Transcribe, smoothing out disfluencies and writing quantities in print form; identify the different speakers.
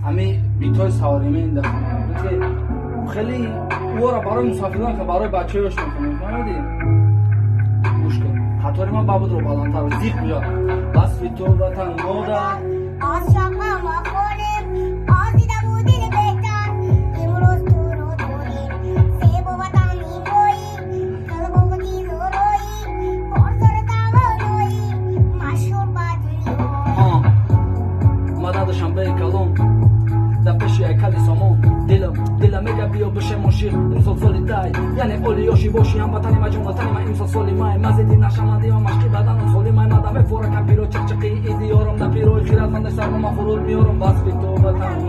Speaker 1: همین بیتای سواری این دفعه خیلی او را برای مسافران که برای بچه‌هاش می‌کنه فهمیدی مشکل خاطر من بابود رو بالاتر و زیق بیاد بس بی تو وطن مادر
Speaker 2: از شما ما خونیم از دیده بودین بهتر امروز تو رو داریم سه با وطن میگویی کل با وطی زرویی پرسر تمامویی مشهور با دنیا
Speaker 1: مددشم به کلام در پیش کلی سامان دلم میگه بیا بشه مشیر امسال سالی تای یعنی اولیاشی باشی هم وطنی ما جون وطنی ما امسال سالی مای مزیدی نشمندی و مشکی بدن سالی مای مدمه فورا کم پیرو چقچقی ایدی یارم در پیروی خیرت من در سرم ما خورود میارم بس بی تو وطن